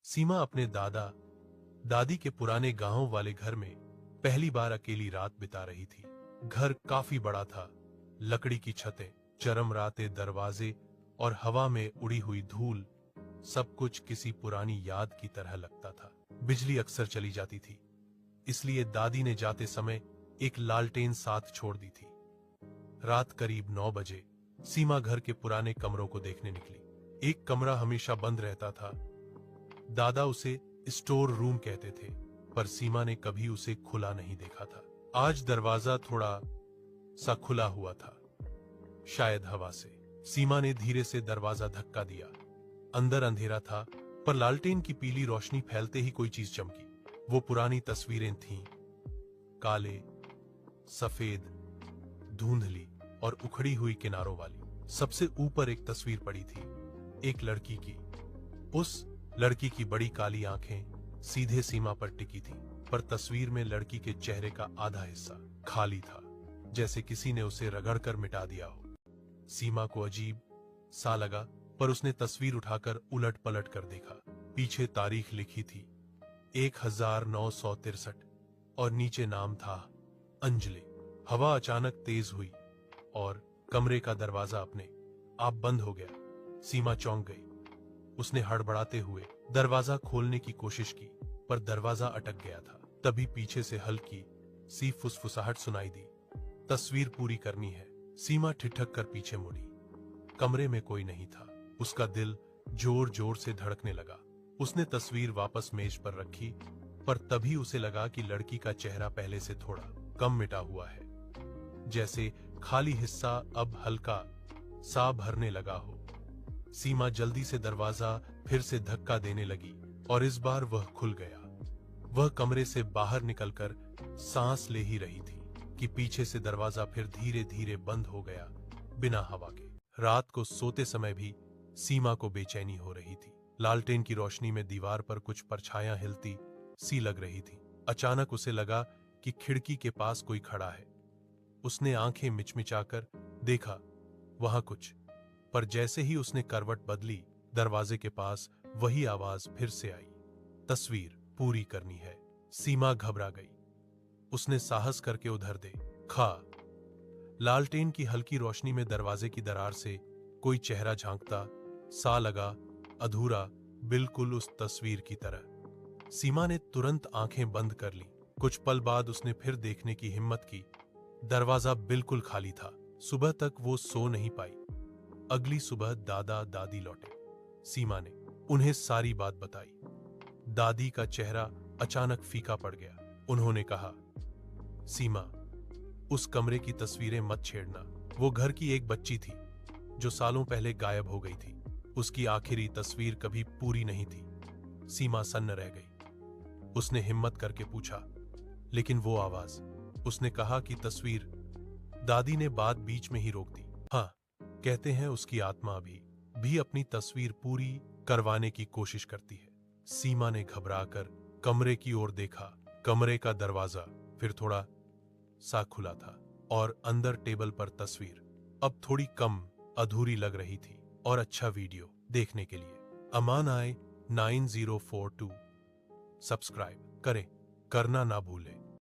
सीमा अपने दादा दादी के पुराने गांव वाले घर में पहली बार अकेली रात बिता रही थी। घर काफी बड़ा था, लकड़ी की छतें, चरमराते दरवाजे और हवा में उड़ी हुई धूल, सब कुछ किसी पुरानी याद की तरह लगता था। बिजली अक्सर चली जाती थी, इसलिए दादी ने जाते समय एक लालटेन साथ छोड़ दी थी। रात करीब 9 बजे सीमा घर के पुराने कमरों को देखने निकली। एक कमरा हमेशा बंद रहता था, दादा उसे स्टोर रूम कहते थे, पर सीमा ने कभी उसे खुला नहीं देखा था। आज दरवाजा थोड़ा सा खुला हुआ था, शायद हवा से। सीमा ने धीरे से दरवाजा धक्का दिया। अंदर अंधेरा था, पर लालटेन की पीली रोशनी फैलते ही कोई चीज चमकी। वो पुरानी तस्वीरें थीं, काले, सफेद, धुंधली और उखड़ी हुई किनारों वाली। सबसे ऊपर एक तस्वीर पड़ी थी, एक लड़की की। उस लड़की की बड़ी काली आंखें सीधे सीमा पर टिकी थीं, पर तस्वीर में लड़की के चेहरे का आधा हिस्सा खाली था, जैसे किसी ने उसे रगड़कर मिटा दिया हो। सीमा को अजीब सा लगा, पर उसने तस्वीर उठाकर उलट पलट कर देखा। पीछे तारीख लिखी थी 1963 और नीचे नाम था अंजलि। हवा अचानक तेज हुई और कमरे का दरवाजा अपने आप बंद हो गया। सीमा चौंक गई। उसने हड़बड़ाते हुए दरवाजा खोलने की कोशिश की, पर दरवाजा अटक गया था। तभी पीछे से हल्की सी फुसफुसाहट सुनाई दी, तस्वीर पूरी करनी है। सीमा ठिठक कर पीछे मुड़ी। कमरे में कोई नहीं था। उसका दिल जोर जोर से धड़कने लगा। उसने तस्वीर वापस मेज पर रखी, पर तभी उसे लगा कि लड़की का चेहरा पहले से थोड़ा कम मिटा हुआ है, जैसे खाली हिस्सा अब हल्का सा भरने लगा हो। सीमा जल्दी से दरवाजा फिर से धक्का देने लगी और इस बार वह खुल गया। वह कमरे से बाहर निकलकर सांस ले ही रही थी कि पीछे से दरवाजा फिर धीरे धीरे बंद हो गया, बिना हवा के। रात को सोते समय भी सीमा को बेचैनी हो रही थी। लालटेन की रोशनी में दीवार पर कुछ परछाइयां हिलती सी लग रही थी। अचानक उसे लगा कि खिड़की के पास कोई खड़ा है। उसने आंखें मिचमिचाकर देखा, वहां कुछ। पर जैसे ही उसने करवट बदली, दरवाजे के पास वही आवाज फिर से आई, तस्वीर पूरी करनी है। सीमा घबरा गई। उसने साहस करके उधर देखा। लालटेन की हल्की रोशनी में दरवाजे की दरार से कोई चेहरा झांकता सा लगा, अधूरा, बिल्कुल उस तस्वीर की तरह। सीमा ने तुरंत आंखें बंद कर ली। कुछ पल बाद उसने फिर देखने की हिम्मत की। दरवाजा बिल्कुल खाली था। सुबह तक वो सो नहीं पाई। अगली सुबह दादा दादी लौटे। सीमा ने उन्हें सारी बात बताई। दादी का चेहरा अचानक फीका पड़ गया। उन्होंने कहा, सीमा, उस कमरे की तस्वीरें मत छेड़ना। वो घर की एक बच्ची थी जो सालों पहले गायब हो गई थी। उसकी आखिरी तस्वीर कभी पूरी नहीं थी। सीमा सन्न रह गई। उसने हिम्मत करके पूछा, लेकिन वो आवाज? उसने कहा कि तस्वीर। दादी ने बात बीच में ही रोक दी। हाँ, कहते हैं उसकी आत्मा अभी भी अपनी तस्वीर पूरी करवाने की कोशिश करती है। सीमा ने घबराकर कमरे की ओर देखा। कमरे का दरवाजा फिर थोड़ा सा खुला था और अंदर टेबल पर तस्वीर अब थोड़ी कम अधूरी लग रही थी। और अच्छा वीडियो देखने के लिए अमान आए 9042 सब्सक्राइब करें, करना ना भूलें।